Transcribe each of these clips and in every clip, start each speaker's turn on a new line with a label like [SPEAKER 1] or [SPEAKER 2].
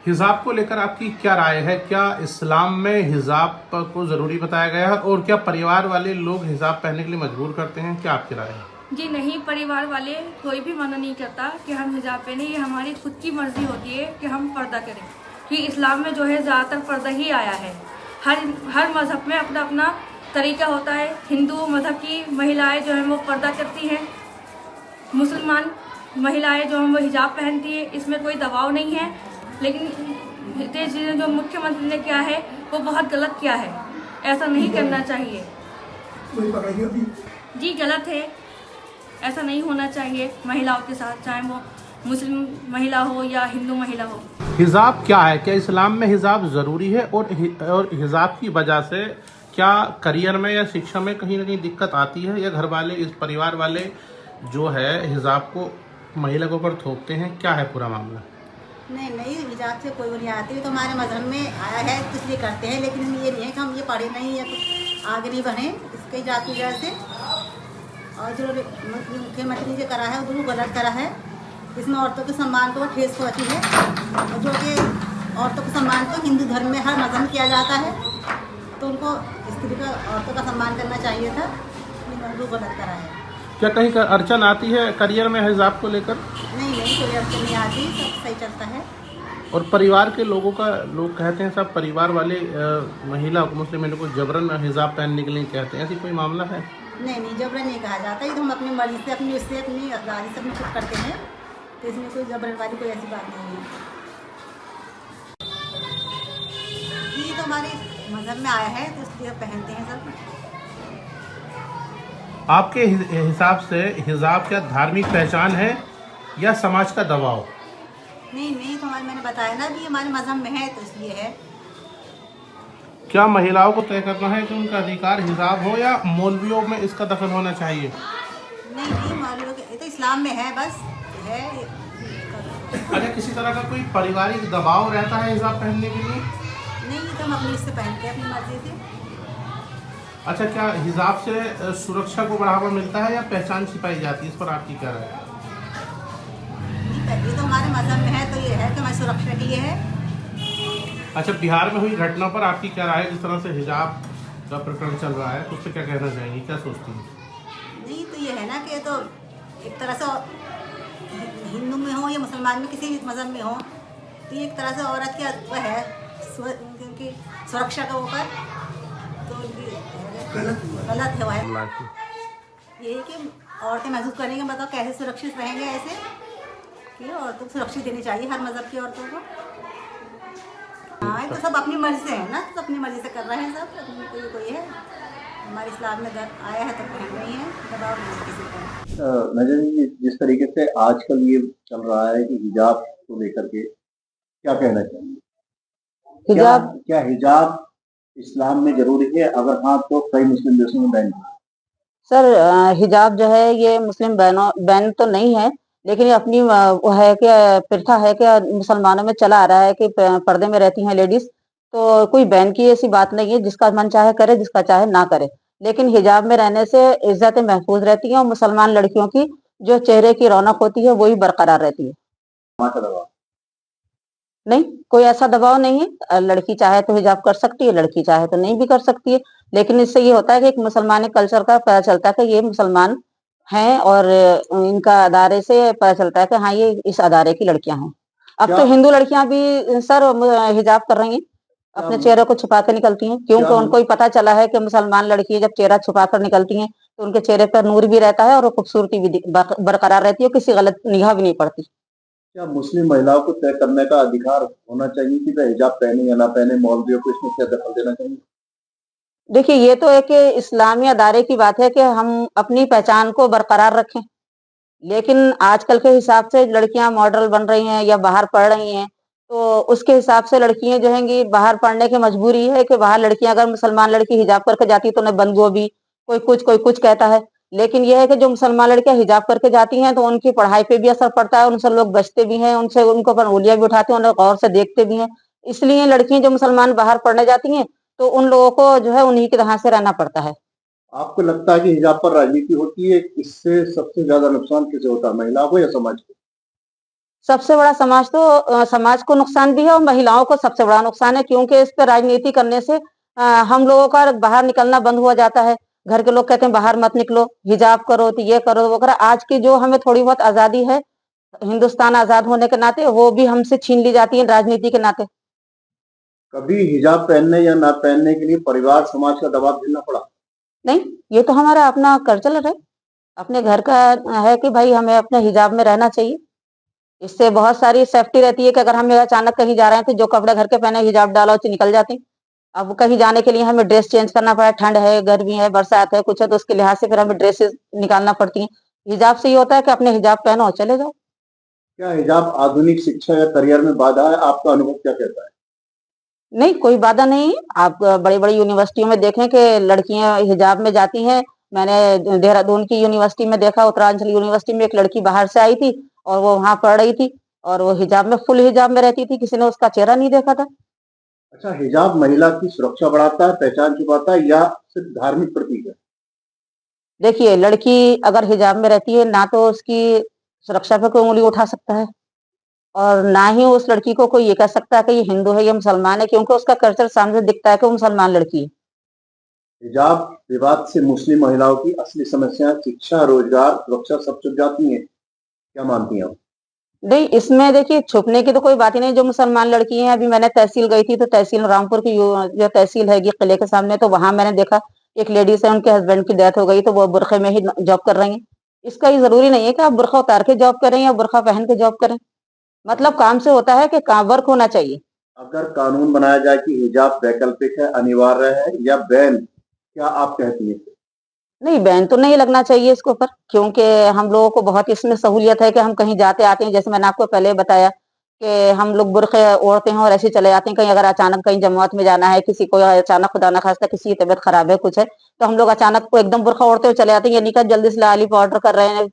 [SPEAKER 1] हिजाब को लेकर आपकी क्या राय है? क्या इस्लाम में हिजाब को ज़रूरी बताया गया है और क्या परिवार वाले लोग हिजाब पहनने के लिए मजबूर करते हैं? क्या आपकी राय है?
[SPEAKER 2] जी नहीं, परिवार वाले कोई भी मना नहीं करता कि हम हिजाब पहने। ये हमारी खुद की मर्जी होती है कि हम पर्दा करें, कि इस्लाम में जो है ज़्यादातर पर्दा ही आया है। हर मज़हब में अपना अपना तरीका होता है। हिंदू मज़हब की महिलाएं जो हैं वो पर्दा करती हैं, मुसलमान महिलाएं जो हैं वो हिजाब पहनती है। इसमें कोई दबाव नहीं है, लेकिन हितेश जी ने जो मुख्यमंत्री ने किया है वो बहुत गलत किया है। ऐसा नहीं करना चाहिए जी, गलत है। ऐसा नहीं होना चाहिए महिलाओं के साथ, चाहे वो मुस्लिम महिला हो या हिंदू महिला हो।
[SPEAKER 1] हिजाब क्या है? क्या इस्लाम में हिजाब ज़रूरी है? और हिजाब की वजह से क्या करियर में या शिक्षा में कहीं ना कहीं दिक्कत आती है, या घर वाले, इस परिवार वाले जो है हिजाब को महिला के ऊपर थोपते हैं? क्या है पूरा मामला?
[SPEAKER 3] नहीं नहीं, हिजाब से कोई वो नहीं आती। तो हमारे मजहब में आया है तो इसलिए करते हैं, लेकिन ये नहीं है कि हम ये पढ़े नहीं या कुछ आगे नहीं बढ़े इसके हिजाब की वजह से। और जो मुख्यमंत्री जो करा है वो गलत करा है। इसमें औरतों के सम्मान को ठेस पहुँची है, और जो कि औरतों के सम्मान को हिंदू धर्म में हर मजहब में किया जाता है, तो उनको स्त्री का औरतों का सम्मान करना चाहिए था। वो गलत करा है।
[SPEAKER 1] क्या कहीं अड़चन आती है करियर में हिजाब को लेकर?
[SPEAKER 3] नहीं नहीं, कोई अड़चन नहीं आती, सब सही चलता है।
[SPEAKER 1] और परिवार के लोग कहते हैं सब परिवार वाले महिला मुस्लिम महिला को जबरन हिजाब पहनने के लिए कहते हैं, ऐसी कोई मामला है?
[SPEAKER 3] नहीं नहीं, जबरन नहीं कहा जाता। ये तो हम अपनी मर्जी से, अपनी उससे, अपनी आज़ादी से अपने खुद करते हैं, तो इसमें कोई जबरन वाली कोई ऐसी बात नहीं है। ये तो हमारे मजहब में आया है तो इसलिए पहनते हैं सब।
[SPEAKER 1] आपके हिसाब से हिजाब क्या धार्मिक पहचान है या समाज का दबाव?
[SPEAKER 3] नहीं नहीं, तो मैंने बताया ना भी हमारे मजहब में है तो इसलिए है।
[SPEAKER 1] क्या महिलाओं को तय करना है कि उनका अधिकार हिजाब हो, या मौलवियों में इसका दखल होना चाहिए?
[SPEAKER 3] नहीं नहीं, मौलवियों के ये तो इस्लाम में है, बस है।
[SPEAKER 1] अगर किसी तरह का कोई पारिवारिक दबाव रहता है हिजाब पहनने के लिए?
[SPEAKER 3] नहीं, ये तो हम अपनी इससे पहनते हैं, अपनी मर्जी से।
[SPEAKER 1] अच्छा, क्या हिजाब से सुरक्षा को बढ़ावा मिलता है या पहचान छिपाई जाती है? इस पर आपकी क्या राय है?
[SPEAKER 3] ये तो हमारे मजहब में है तो ये है कि हमारी सुरक्षा के लिए है।
[SPEAKER 1] अच्छा, बिहार में हुई घटना पर आपकी क्या राय है? जिस तरह से हिजाब का प्रकरण चल रहा है, तो उस पर क्या कहना चाहेंगे, क्या सोचती हैं?
[SPEAKER 3] नहीं, तो ये है ना कि तो एक तरह से हिंदू में हो या मुसलमान में, किसी भी मजहब में हो, तो ये एक तरह से औरत की वो है उनकी सुरक्षा का ऊपर, तो गलत है। वह यही कि औरतें महसूस करेंगे, बताओ कैसे सुरक्षित रहेंगे? ऐसे कि औरतों को सुरक्षित देनी चाहिए, हर मजहब की औरतों को। हाँ, ये तो सब अपनी मर्जी से है ना, तो अपनी मर्जी से कर रहे हैं सब। अपनी कोई है, हमारे इस्लाम में आया है तो पहन रही है, दबाव नहीं है किसी को।
[SPEAKER 4] नजर जी, जिस तरीके से आजकल ये चल रहा है कि हिजाब को लेकर के क्या कहना चाहिए? क्या हिजाब इस्लाम में जरूरी है? अगर हाँ तो कई मुस्लिम देशों में बैन है।
[SPEAKER 5] सर, हिजाब जो है ये मुस्लिम बैन तो नहीं है, लेकिन ये अपनी वो है कि प्रथा है कि मुसलमानों में चला आ रहा है कि पर्दे में रहती हैं लेडीज। तो कोई बैन की ऐसी बात नहीं है, जिसका मन चाहे करे, जिसका चाहे ना करे। लेकिन हिजाब में रहने से इज्जतें महफूज रहती हैं, और मुसलमान लड़कियों की जो चेहरे की रौनक होती है वही बरकरार रहती है। नहीं, कोई ऐसा दबाव नहीं है। लड़की चाहे तो हिजाब कर सकती है, लड़की चाहे तो नहीं भी कर सकती है। लेकिन इससे ये होता है कि एक मुसलमानी कल्चर का पता चलता है कि ये मुसलमान हैं, और इनका अदारे से पता चलता है कि हाँ, ये इस अदारे की लड़कियां हैं। अब तो हिंदू लड़कियां भी सर हिजाब कर रही हैं, अपने चेहरे को छुपा कर निकलती हैं, क्योंकि उनको ही पता चला है कि मुसलमान लड़की जब चेहरा छुपा कर निकलती हैं तो उनके चेहरे पर नूर भी रहता है और खूबसूरती भी बरकरार रहती है, किसी गलत निगाह भी नहीं पड़ती।
[SPEAKER 4] क्या मुस्लिम महिलाओं को तय करने का अधिकार होना चाहिए कि वह हिजाब पहने या ना पहने? मौलवियों को इसमें क्या दखल देना चाहिए?
[SPEAKER 5] देखिए, ये तो एक इस्लामी अदारे की बात है कि हम अपनी पहचान को बरकरार रखें। लेकिन आजकल के हिसाब से लड़कियां मॉडल बन रही हैं या बाहर पढ़ रही हैं, तो उसके हिसाब से लड़कियां जो हैंगी बाहर पढ़ने की मजबूरी है कि बाहर लड़कियां, अगर मुसलमान लड़की हिजाब करके जाती तो उन्हें बंदगोभी, कोई कुछ कहता है। लेकिन यह है कि जो मुसलमान लड़कियां हिजाब करके जाती हैं तो उनकी पढ़ाई पे भी असर पड़ता है, उनसे लोग बचते भी हैं, उनसे उनको पर उंगलियां भी उठाते हैं, उन्हें गौर से देखते भी हैं। इसलिए लड़कियां जो मुसलमान बाहर पढ़ने जाती हैं तो उन लोगों को जो है उन्हीं की तरह से रहना पड़ता है।
[SPEAKER 4] आपको लगता है कि हिजाब पर राजनीति होती है? इससे सबसे ज्यादा नुकसान किसे होता है, महिला को या समाज को?
[SPEAKER 5] सबसे बड़ा समाज तो समाज को नुकसान भी है और महिलाओं को सबसे बड़ा नुकसान है, क्योंकि इस पे राजनीति करने से हम लोगों का बाहर निकलना बंद हो जाता है। घर के लोग कहते हैं बाहर मत निकलो, हिजाब करो, तो ये करो वो करो। आज की जो हमें थोड़ी बहुत आजादी है हिंदुस्तान आजाद होने के नाते, वो भी हमसे छीन ली जाती है राजनीति के नाते।
[SPEAKER 4] कभी हिजाब पहनने या ना पहनने के लिए परिवार समाज का दबाव झेलना पड़ा?
[SPEAKER 5] नहीं, ये तो हमारा अपना कल्चर है, अपने घर का है कि भाई हमें अपने हिजाब में रहना चाहिए। इससे बहुत सारी सेफ्टी रहती है कि अगर हम अचानक कहीं जा रहे हैं तो जो कपड़े घर के पहने हिजाब डालो तो निकल जाते हैं। अब कहीं जाने के लिए हमें ड्रेस चेंज करना पड़ा, ठंड है, गर्मी है, बरसात है, कुछ है, तो उसके लिहाज से फिर हमें ड्रेसेस निकालना पड़ती हैं। हिजाब से ये होता है कि अपने हिजाब पहनो और चले जाओ।
[SPEAKER 4] क्या हिजाब आधुनिक शिक्षा या करियर में बाधा है? आपका अनुभव क्या कहता है?
[SPEAKER 5] नहीं, कोई बाधा नहीं है। आप बड़ी-बड़ी यूनिवर्सिटियों में देखें कि लड़कियाँ हिजाब में जाती हैं। मैंने देहरादून की यूनिवर्सिटी में देखा, उत्तरांचल यूनिवर्सिटी में एक लड़की बाहर से आई थी और वो वहाँ पढ़ रही थी और वो हिजाब में, फुल हिजाब में रहती थी, किसी ने उसका चेहरा नहीं देखा था।
[SPEAKER 4] अच्छा, हिजाब महिला की सुरक्षा बढ़ाता है, पहचान छुपाता है या सिर्फ धार्मिक प्रतीक है?
[SPEAKER 5] देखिए, लड़की अगर हिजाब में रहती है, ना तो उसकी सुरक्षा पे कोई उँगली उठा सकता है और ना ही उस लड़की को कोई ये कह सकता है कि ये हिंदू है, ये मुसलमान है, क्योंकि उसका कल्चर सामने दिखता है कि वो मुसलमान लड़की है।
[SPEAKER 4] हिजाब विवाद से मुस्लिम महिलाओं की असली समस्या शिक्षा, रोजगार, सुरक्षा सब छुप जाती है। क्या मानती हैं आप?
[SPEAKER 5] नहीं, इसमें देखिए छुपने की तो कोई बात ही नहीं। जो मुसलमान लड़की हैं, अभी मैंने तहसील गई थी तो तहसील रामपुर की जो तहसील हैगी किले के सामने, तो वहां मैंने देखा एक लेडीज है, उनके हस्बैंड की डेथ हो गई तो वो बुरखे में ही जॉब कर रही हैं। इसका ये जरूरी नहीं है कि आप बुरखा उतार के जॉब करें या बुरखा पहन के जॉब करें। मतलब काम से होता है कि काम वर्क होना चाहिए।
[SPEAKER 4] अगर कानून बनाया जाए कि हिजाब वैकल्पिक है, अनिवार्य है या बैन, क्या आप कहती हैं?
[SPEAKER 5] नहीं, बैन तो नहीं लगना चाहिए इसके ऊपर, क्योंकि हम लोगों को बहुत इसमें सहूलियत है कि हम कहीं जाते आते हैं। जैसे मैंने आपको पहले बताया कि हम लोग बुर्के ओढ़ते हैं और ऐसे चले जाते हैं। कहीं अगर अचानक कहीं जमात में जाना है, किसी को अचानक खुदा ना खास्ता किसी की तबीयत खराब है, कुछ है, तो हम लोग अचानक को एकदम बुर्का ओढ़ते हुए चले जाते हैं। ये नहीं कि जल्दी से लाली पाउडर कर रहे हैं,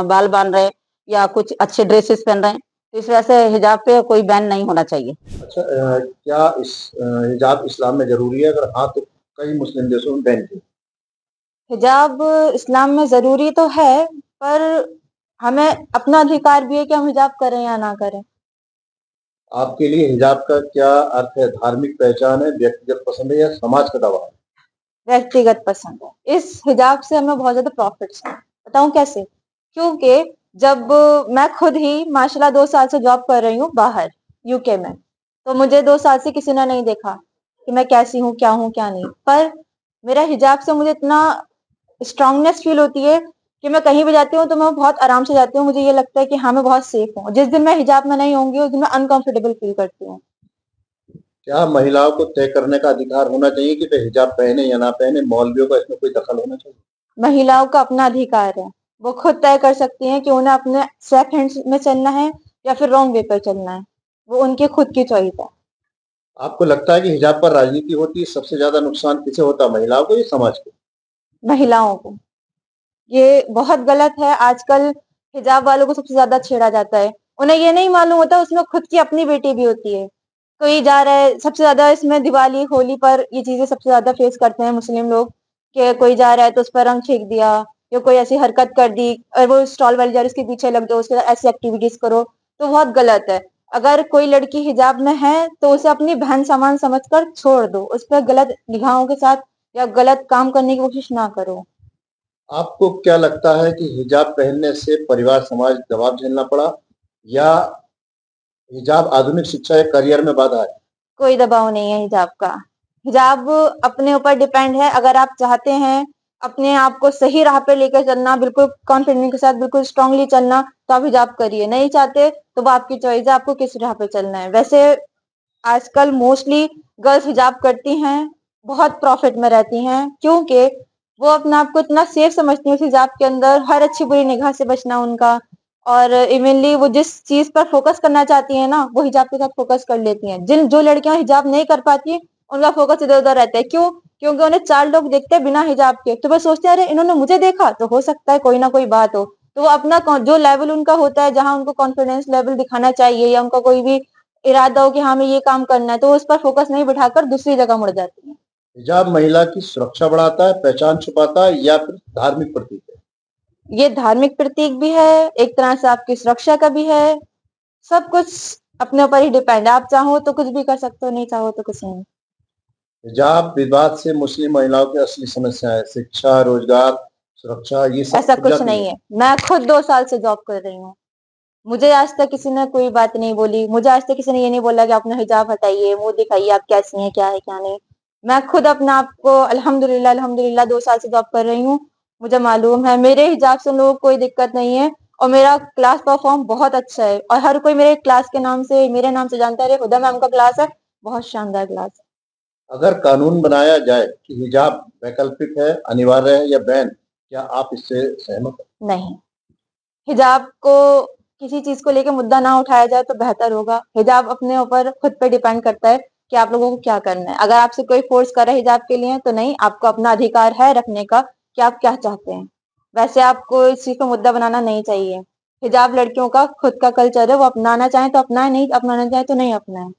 [SPEAKER 5] बाल बांध रहे हैं या कुछ अच्छे ड्रेसेस पहन रहे हैं। तो इस वजह से हिजाब पे कोई बैन नहीं होना चाहिए।
[SPEAKER 4] अच्छा, क्या हिजाब इस्लाम में जरूरी है? अगर हाँ तो कई मुस्लिम देशों में बैन किया।
[SPEAKER 6] हिजाब इस्लाम में ज़रूरी तो है, पर हमें अपना अधिकार भी है कि हम हिजाब करें या ना करें।
[SPEAKER 4] आपके लिए हिजाब का क्या अर्थ है? धार्मिक पहचान है, व्यक्तिगत पसंद है या समाज का दबाव है?
[SPEAKER 6] व्यक्तिगत पसंद है। इस हिजाब से हमें बहुत ज़्यादा प्रॉफ़िट्स हैं। बताऊँ कैसे? क्योंकि जब मैं खुद ही माशाल्लाह 2 साल से जॉब कर रही हूँ बाहर यूके में, तो मुझे 2 साल से किसी ने नहीं देखा कि मैं कैसी हूँ, क्या नहीं। पर मेरा हिजाब से मुझे इतना स्ट्रांगनेस फ़ील होती है कि मैं कहीं भी जाती हूँ तो मैं बहुत आराम से जाती हूँ। मुझे ये लगता है कि हाँ, मैं बहुत सेफ हूँ। जिस दिन मैं हिजाब में नहीं होंगी, उस दिन मैं अनकंफर्टेबल फ़ील करती हूँ।
[SPEAKER 4] क्या महिलाओं को तय करने का अधिकार होना चाहिए कि वे हिजाब पहने या ना पहने? मौलवियों का इसमें कोई दखल होना चाहिए?
[SPEAKER 6] महिलाओं का अपना अधिकार है। वो खुद तय कर सकती हैं कि उन्हें अपने सेफ हैंड्स में चलना है या फिर रॉन्ग वे पर चलना है। वो उनकी खुद की चॉइस है।
[SPEAKER 4] आपको लगता है कि हिजाब पर राजनीति होती है, सबसे ज्यादा नुकसान किसे होता है, महिलाओं को या समाज को?
[SPEAKER 6] महिलाओं को। ये बहुत गलत है। आजकल हिजाब वालों को सबसे ज़्यादा छेड़ा जाता है। उन्हें ये नहीं मालूम होता उसमें खुद की अपनी बेटी भी होती है। कोई जा रहा है, सबसे ज़्यादा इसमें दिवाली, होली पर ये चीज़ें सबसे ज़्यादा फेस करते हैं मुस्लिम लोग कि कोई जा रहा है तो उस पर रंग फेंक दिया या कोई ऐसी हरकत कर दी और वो स्टॉल वाली जा रही है उसके पीछे लग जाओ, उसके साथ ऐसी एक्टिविटीज़ करो, तो बहुत गलत है। अगर कोई लड़की हिजाब में है तो उसे अपनी बहन समान समझकर छोड़ दो। उस पर गलत निगाहों के साथ या गलत काम करने की कोशिश ना करो।
[SPEAKER 4] आपको क्या लगता है कि हिजाब पहनने से परिवार समाज दबाव झेलना पड़ा या हिजाब आधुनिक शिक्षा या करियर में बाधा है?
[SPEAKER 6] कोई दबाव नहीं है हिजाब का। हिजाब अपने ऊपर डिपेंड है। अगर आप चाहते हैं अपने आप को सही राह पे लेकर चलना, बिल्कुल कॉन्फिडेंस के साथ, बिल्कुल स्ट्रांगली चलना, तो आप हिजाब करिए। नहीं चाहते तो वो आपकी चॉइस है, आपको किस राह पे चलना है। वैसे आजकल मोस्टली गर्ल्स हिजाब करती हैं, बहुत प्रॉफिट में रहती हैं, क्योंकि वो अपने आप को इतना सेफ समझती हैं उस हिजाब के अंदर, हर अच्छी बुरी निगाह से बचना उनका। और इवनली वो जिस चीज पर फोकस करना चाहती है ना, वो हिजाब के साथ फोकस कर लेती हैं। जो लड़कियां हिजाब नहीं कर पाती हैं, उनका फोकस इधर उधर रहता है। क्यों? क्योंकि उन्हें 4 लोग देखते हैं बिना हिजाब के, तो वो सोचते हैं अरे इन्होंने मुझे देखा, तो हो सकता है कोई ना कोई बात हो। तो वो अपना जो लेवल उनका होता है, जहां उनको कॉन्फिडेंस लेवल दिखाना चाहिए या उनका कोई भी इरादा हो कि हाँ हमें ये काम करना है, तो उस पर फोकस नहीं बिठाकर दूसरी जगह मुड़ जाती है।
[SPEAKER 4] हिजाब महिला की सुरक्षा बढ़ाता है, पहचान छुपाता है या फिर धार्मिक प्रतीक है?
[SPEAKER 6] ये धार्मिक प्रतीक भी है, एक तरह से आपकी सुरक्षा का भी है, सब कुछ अपने ऊपर ही डिपेंड है। आप चाहो तो कुछ भी कर सकते हो, नहीं चाहो तो कुछ नहीं।
[SPEAKER 4] हिजाब विवाद से मुस्लिम महिलाओं की असली समस्या है, शिक्षा, रोजगार, सुरक्षा, ये सब
[SPEAKER 6] ऐसा
[SPEAKER 4] खुल
[SPEAKER 6] कुछ
[SPEAKER 4] जाती
[SPEAKER 6] नहीं है। मैं खुद 2 साल से जॉब कर रही हूँ। मुझे आज तक किसी ने कोई बात नहीं बोली। मुझे आज तक किसी ने ये नहीं बोला कि अपना हिजाब हटाइए, मुंह दिखाइए, आप कैसी हैं, क्या है क्या नहीं। मैं खुद अपने आप को अल्हम्दुलिल्लाह अल्हम्दुलिल्लाह 2 साल से जॉब कर रही हूँ। मुझे मालूम है मेरे हिजाब से लोगों को कोई दिक्कत नहीं है, और मेरा क्लास परफॉर्म बहुत अच्छा है, और हर कोई मेरे क्लास के नाम से, मेरे नाम से जानता है। अरे हुदा मैम का क्लास है, बहुत शानदार क्लास है।
[SPEAKER 4] अगर कानून बनाया जाए कि हिजाब वैकल्पिक है, अनिवार्य है या बैन, क्या आप इससे सहमत हैं?
[SPEAKER 6] नहीं, हिजाब को किसी चीज को लेके मुद्दा ना उठाया जाए तो बेहतर होगा। हिजाब अपने ऊपर खुद पे डिपेंड करता है कि आप लोगों को क्या करना है। अगर आपसे कोई फोर्स कर रहा है हिजाब के लिए तो नहीं, आपको अपना अधिकार है रखने का कि आप क्या चाहते हैं। वैसे आपको इस चीज को मुद्दा बनाना नहीं चाहिए। हिजाब लड़कियों का खुद का कल्चर है, वो अपनाना चाहे तो अपनाए, नहीं अपनाना चाहे तो नहीं अपनाए।